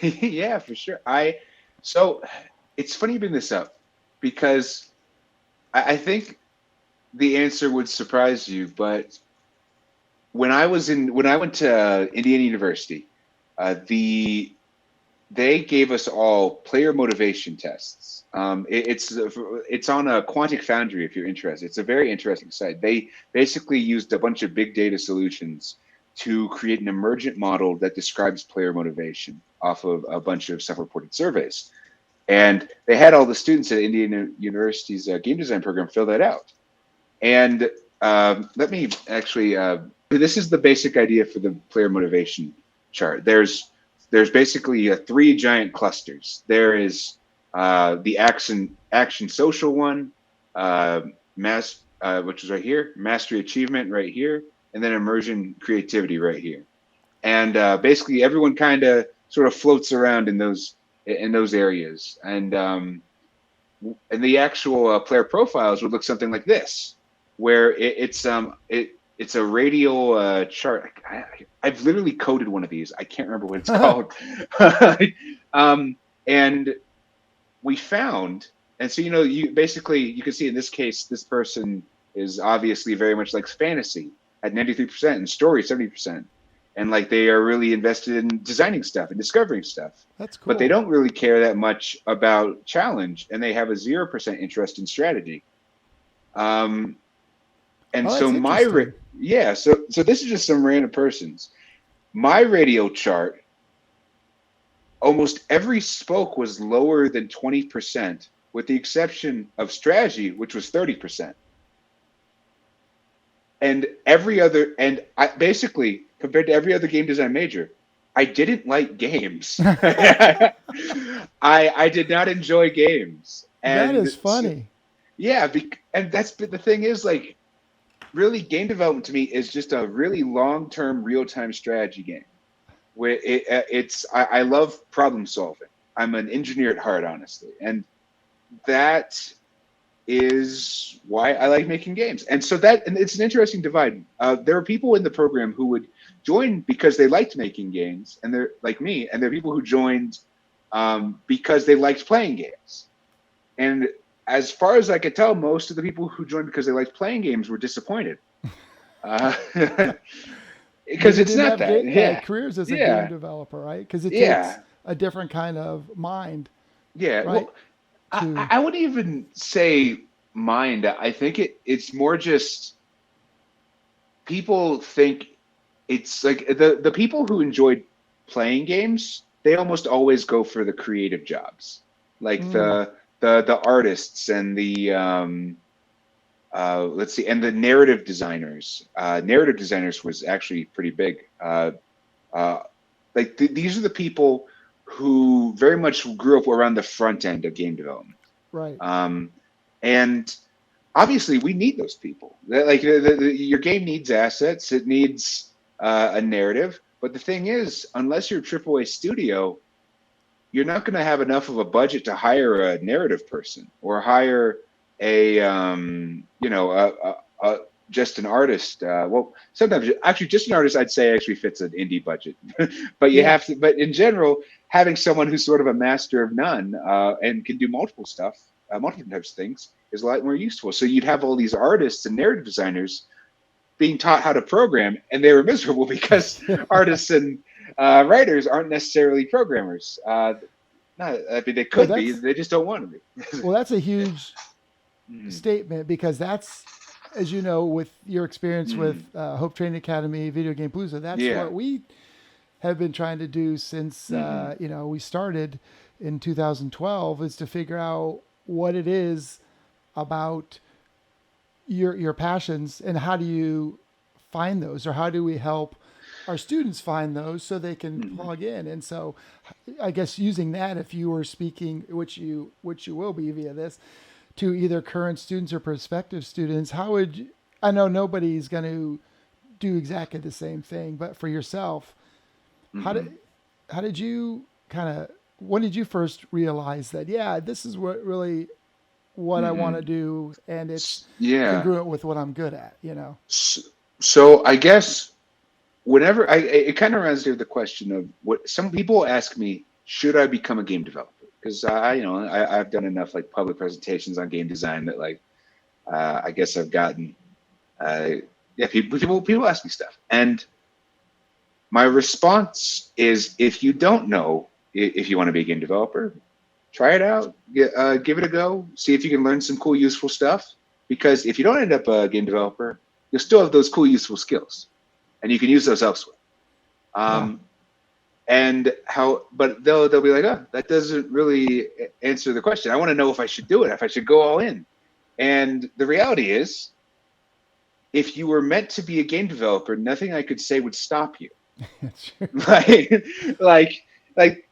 yeah, for sure. So it's funny you bring this up because I think the answer would surprise you, but when I went to Indiana University, the they gave us all player motivation tests. It's on a Quantic Foundry if you're interested. It's a very interesting site. They basically used a bunch of big data solutions to create an emergent model that describes player motivation off of a bunch of self-reported surveys. And they had all the students at Indiana University's game design program fill that out. And let me actually. This is the basic idea for the player motivation chart. There's basically three giant clusters. There is the action social one, uh, which is right here, mastery achievement right here, and then immersion creativity right here. And basically everyone kind of sort of floats around in those areas. And the actual player profiles would look something like this, where it's a radial chart. I've literally coded one of these. I can't remember what it's called. um, and we found, and so you basically you can see in this case, this person is obviously very much like fantasy. at 93% and story 70%. And like they are really invested in designing stuff and discovering stuff. That's cool. But they don't really care that much about challenge, and they have a 0% interest in strategy. And so so this is just some random persons. My Radial Chart, almost every spoke was lower than 20%, with the exception of strategy, which was 30%. And I basically, compared to every other game design major, I didn't like games. I did not enjoy games. And that is funny. And that's the thing is, like, really game development to me is just a really long-term real-time strategy game where I love problem solving. I'm an engineer at heart, honestly. And that is why I like making games. And so and it's an interesting divide. There are people in the program who would join because they liked making games, and they're like me, and there are people who joined because they liked playing games. And as far as I could tell, most of the people who joined because they liked playing games were disappointed. Because it's not that. Careers as a game developer, right? Because it takes a different kind of mind. Yeah. Right? Well, I wouldn't even say mind. I think it's more just people think it's like the people who enjoyed playing games, they almost always go for the creative jobs, like the artists and the and the narrative designers. Narrative designers was actually pretty big. These are the people who very much grew up around the front end of game development. Right. And obviously we need those people. Like your game needs assets. It needs a narrative. But the thing is, unless you're a AAA studio, you're not going to have enough of a budget to hire a narrative person or hire just an artist. Well, sometimes actually just an artist, I'd say, actually fits an indie budget. But you have to. But in general, having someone who's sort of a master of none and can do multiple stuff, multiple types of things, is a lot more useful. So you'd have all these artists and narrative designers being taught how to program, and they were miserable because artists and writers aren't necessarily programmers. I mean, they could be. They just don't want to be. Well, that's a huge statement, because that's, as you know, with your experience with Hope Training Academy, Video Game Palooza, that's what we have been trying to do since we started in 2012, is to figure out what it is about your passions and how do you find those, or how do we help our students find those so they can plug in. And so I guess using that, if you were speaking, which you will be via this, to either current students or prospective students, how would you, I know nobody's going to do exactly the same thing, but for yourself, how did you when did you first realize that, this is what I want to do, and it's congruent with what I'm good at, So I guess whenever it kind of runs to the question of what some people ask me, should I become a game developer? Because I've done enough like public presentations on game design that I guess I've gotten people ask me stuff, and my response is, if you don't know if you want to be a game developer, try it out, give it a go, see if you can learn some cool, useful stuff. Because if you don't end up a game developer, you'll still have those cool, useful skills, and you can use those elsewhere. But they'll be like, oh, that doesn't really answer the question. I want to know if I should do it, if I should go all in. And the reality is, if you were meant to be a game developer, nothing I could say would stop you. like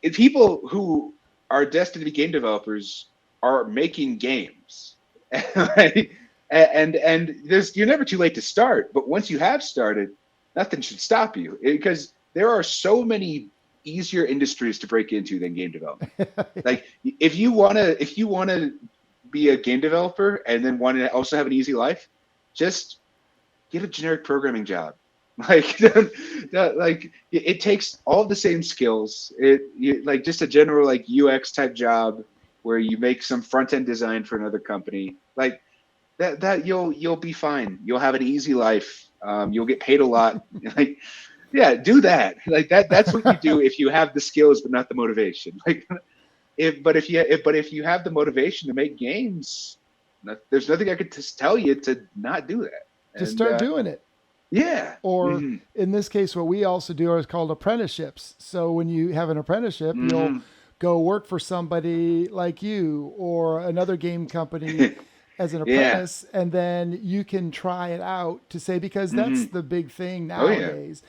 if people who are destined to be game developers are making games, and you're never too late to start. But once you have started, nothing should stop you, because there are so many easier industries to break into than game development. Like if you wanna be a game developer and then want to also have an easy life, just get a generic programming job. It takes all the same skills. Like just a general UX type job where you make some front end design for another company. Like that you'll be fine. You'll have an easy life You'll get paid a lot. Like, yeah, do that. Like that's what you do if you have the skills but not the motivation. Like, if you have the motivation to make games, there's nothing I could just tell you to not do that. Just And start doing it. yeah. Or Mm-hmm. in this case, what we also do is called apprenticeships. So when you have an apprenticeship, you'll Mm-hmm. go work for somebody like you or another game company as an Yeah. apprentice, and then you can try it out to say, because that's Mm-hmm. the big thing Oh yeah. nowadays,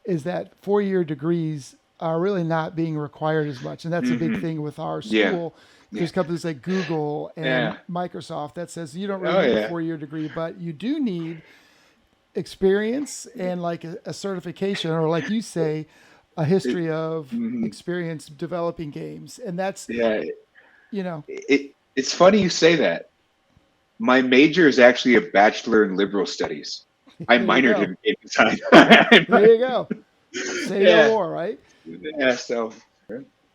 is that 4-year degrees are really not being required as much. And that's a big Mm-hmm. thing with our Yeah. school. Yeah. There's companies like Google and Yeah. Microsoft that says you don't really Oh need a yeah. 4-year degree, but you do need experience and like a certification, or like you say, a It, history of mhm. experience developing games. And that's, Yeah. you know, It's funny you say that. My major is actually a bachelor in liberal studies. I there you minored go. in game design. There you go. Say no Yeah. more, right? Yeah. So.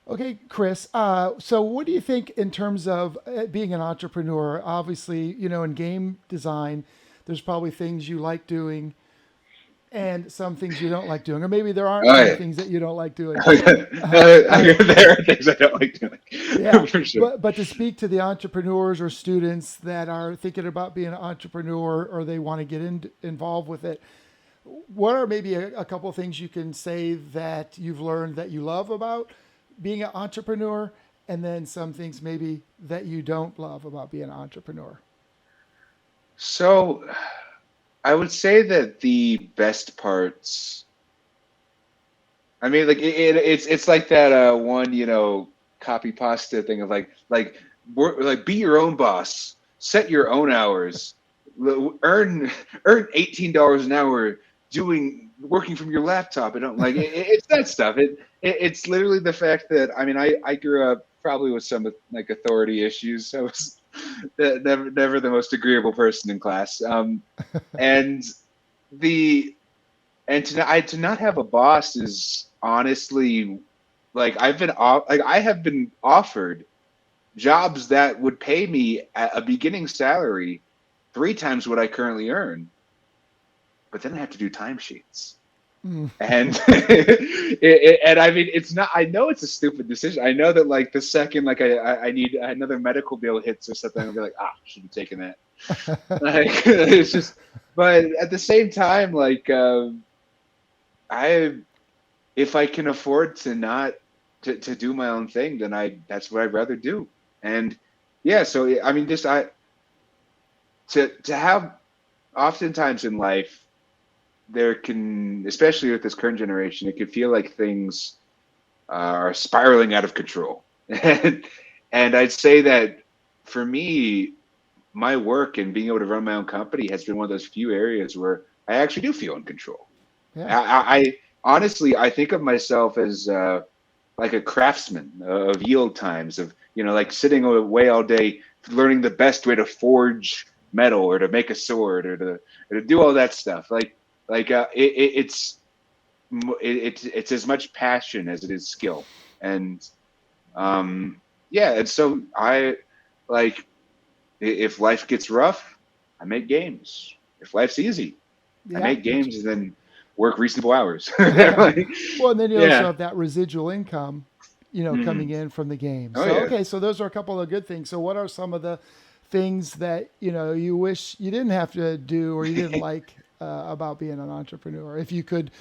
Okay, Chris. So, what do you think in terms of being an entrepreneur? Obviously, in game design, there's probably things you like doing and some things you don't like doing, or maybe there aren't Oh any yeah. things that you don't like doing. There are things I don't like Yeah, doing. For sure. but to speak to the entrepreneurs or students that are thinking about being an entrepreneur or they want to get involved with it, what are maybe a couple of things you can say that you've learned that you love about being an entrepreneur, and then some things maybe that you don't love about being an entrepreneur? So I would say that the best parts. I mean, like it's like that one copy pasta thing of work, like be your own boss, set your own hours, earn $18 an hour doing working from your laptop. I don't like it's that stuff. It's literally the fact that I mean I grew up probably with some like authority issues. I was never the most agreeable person in class. And the to not have a boss is honestly like I have been offered jobs that would pay me a beginning salary 3 times what I currently earn, but then I have to do timesheets. Mm, And and I mean it's not. I know it's a stupid decision. I know that like the second like I need another medical bill hits or something, I'll be like should have taken that. Like it's just, but at the same time like I if I can afford to not to do my own thing, then I that's what I'd rather do. And yeah, so I mean, just I to have oftentimes in life there can, especially with this current generation, it could feel like things are spiraling out of control. And I'd say that for me, my work and being able to run my own company has been one of those few areas where I actually do feel in control. yeah. I honestly I think of myself as like a craftsman of yield times of like sitting away all day learning the best way to forge metal or to make a sword or to do all that stuff. It's as much passion as it is skill. And yeah, and so I like if life gets rough, I make games. If life's easy, I Yeah. make games and then work reasonable hours. Yeah. Like, Well, and then you also yeah. have that residual income, Hmm. coming in from the game. Oh So, yeah. okay, so those are a couple of good things. So, what are some of the things that, you wish you didn't have to do or you didn't like about being an entrepreneur? If you could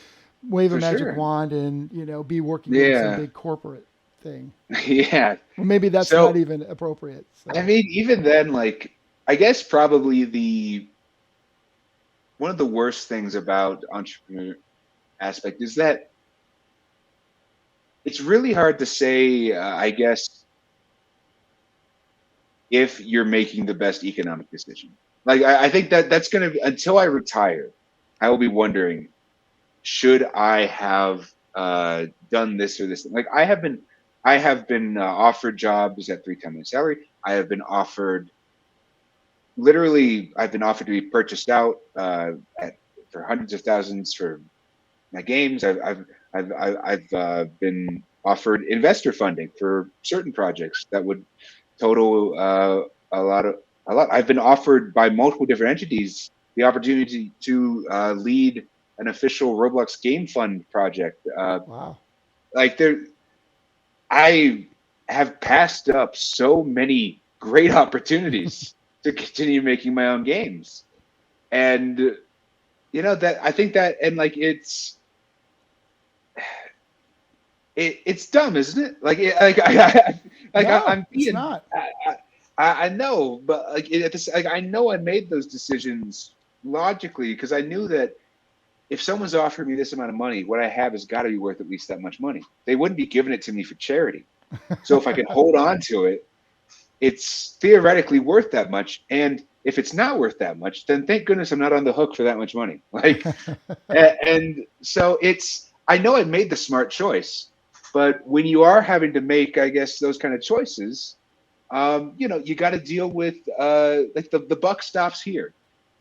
wave a For magic sure. wand and, be working in some Yeah. big corporate thing. Yeah. Or maybe that's not So even appropriate. I So, mean, even then, like I guess probably the one of the worst things about entrepreneur aspect is that it's really hard to say, I guess, if you're making the best economic decision. Like I think that that's gonna be until I retire, I will be wondering, should I have done this or this? Like I have been offered jobs at 3 times my salary. I have been offered literally. I've been offered to be purchased out for hundreds of thousands for my games. I've been offered investor funding for certain projects that would total a lot. I've been offered by multiple different entities. the opportunity to lead an official Roblox game fund project. Wow. Like there, I have passed up so many great opportunities to continue making my own games, and that I think that, and like it's dumb, isn't it? Like No, I'm it's being not. I know, but like I know I made those decisions logically because I knew that if someone's offering me this amount of money, what I have has got to be worth at least that much money. They wouldn't be giving it to me for charity. So if I can hold on to it, it's theoretically worth that much. And if it's not worth that much, then thank goodness I'm not on the hook for that much money. Like, and so I know I made the smart choice, but when you are having to make, I guess, those kind of choices, you got to deal with like the buck stops here.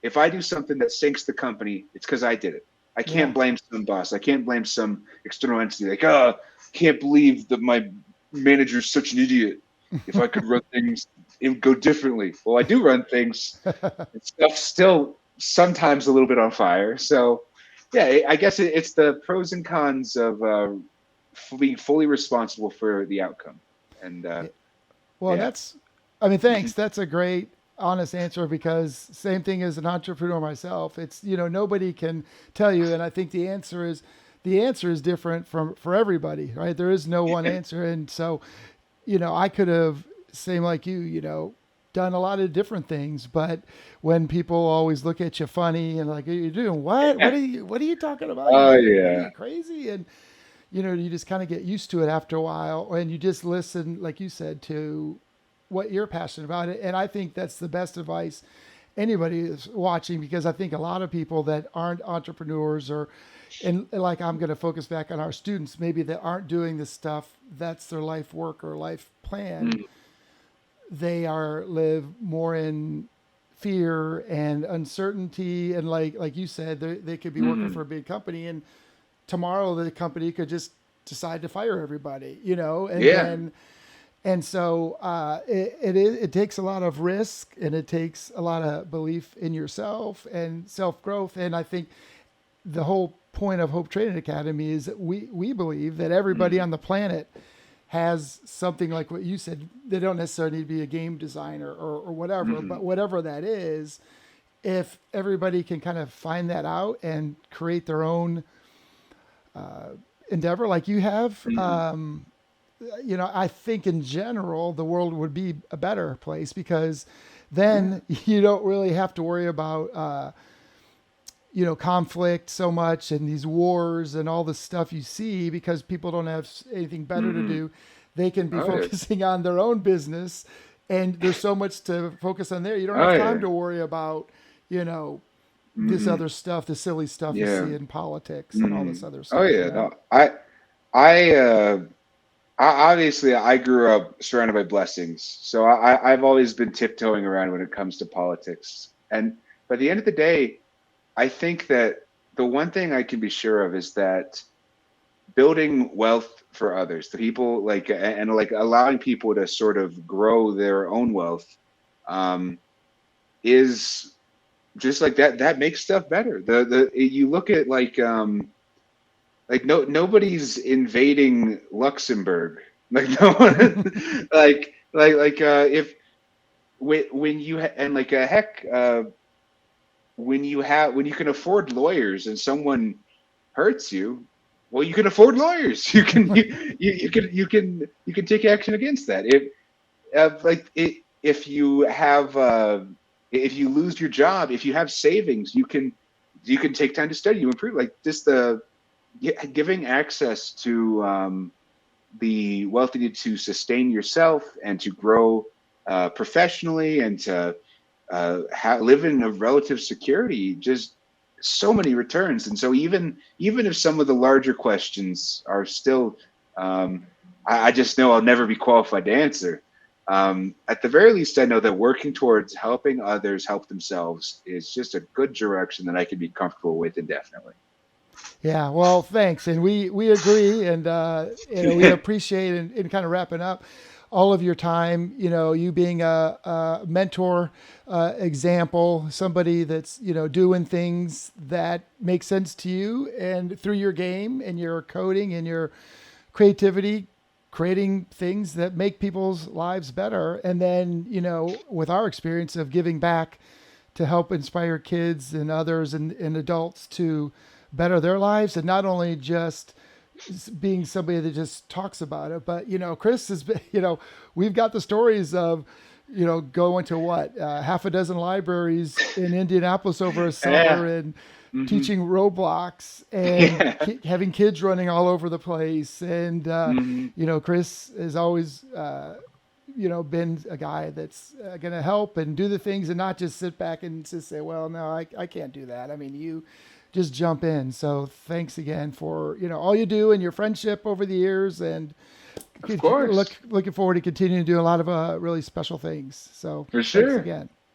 If I do something that sinks the company, it's because I did it. I Yeah. can't blame some boss. I can't blame some external entity. Like, oh, can't believe that my manager's such an idiot. If I could run things, it would go differently. Well, I do run things. And stuff's still sometimes a little bit on fire. So, yeah, I guess it's the pros and cons of being fully responsible for the outcome. And Well, yeah. that's, I mean, thanks. That's a great, honest answer because same thing as an entrepreneur myself. It's, nobody can tell you. And I think the answer is different for everybody, right? There is no one answer. And so, I could have, same like you, done a lot of different things, but when people always look at you funny and like, are you doing what? What are you talking about? Oh What are yeah. you crazy? And you just kind of get used to it after a while, and you just listen, like you said, to what you're passionate about. And I think that's the best advice anybody is watching, because I think a lot of people that aren't entrepreneurs and like I'm going to focus back on our students, maybe that aren't doing this stuff, that's their life work or life plan. Mm, They are live more in fear and uncertainty, and like you said, they could be working mm, for a big company, and tomorrow the company could just decide to fire everybody, and yeah. then and so it takes a lot of risk, and it takes a lot of belief in yourself and self growth. And I think the whole point of Hope Training Academy is that we believe that everybody Mm, on the planet has something like what you said. They don't necessarily need to be a game designer or whatever, mm, but whatever that is, if everybody can kind of find that out and create their own endeavor like you have, mm. I think in general the world would be a better place, because then you don't really have to worry about conflict so much and these wars and all the stuff you see, because people don't have anything better to Mm. do. They can be Oh yeah. focusing on their own business, and there's so much to focus on there. You don't Oh have time yeah. to worry about you know this Mm, other stuff, the silly stuff you yeah. see in politics and all this Mm. other Oh stuff. yeah. No, I obviously I grew up surrounded by blessings, so I've always been tiptoeing around when it comes to politics. And by the end of the day, I think that the one thing I can be sure of is that building wealth for others, the people like and like allowing people to sort of grow their own wealth, um, is just like that. That makes stuff better. You look at like nobody's invading Luxembourg. Like no one, if when you and like heck when you can afford lawyers and someone hurts you, well, you can afford lawyers. You can you can take action against that. If you have if you lose your job, if you have savings, you can take time to study, you improve. Like just the giving access to the wealthy to sustain yourself and to grow professionally and to live in a relative security, just so many returns. And so even if some of the larger questions are still I just know I'll never be qualified to answer, at the very least I know that working towards helping others help themselves is just a good direction that I can be comfortable with indefinitely. Yeah, well, thanks, and we agree, and we appreciate, and kind of wrapping up. all of your time, you being a mentor example, somebody that's, doing things that make sense to you, and through your game and your coding and your creativity, creating things that make people's lives better. And then, with our experience of giving back to help inspire kids and others and adults to better their lives, and not only just being somebody that just talks about it, but Chris has been, we've got the stories of going to half a dozen libraries in Indianapolis over a summer, and teaching Roblox, and having kids running all over the place. And Chris has always been a guy that's going to help and do the things, and not just sit back and just say, well, no, I can't do that. I mean, you just jump in. So thanks again for, all you do and your friendship over the years, and of course, looking forward to continuing to do a lot of really special things. So for sure. Thanks again.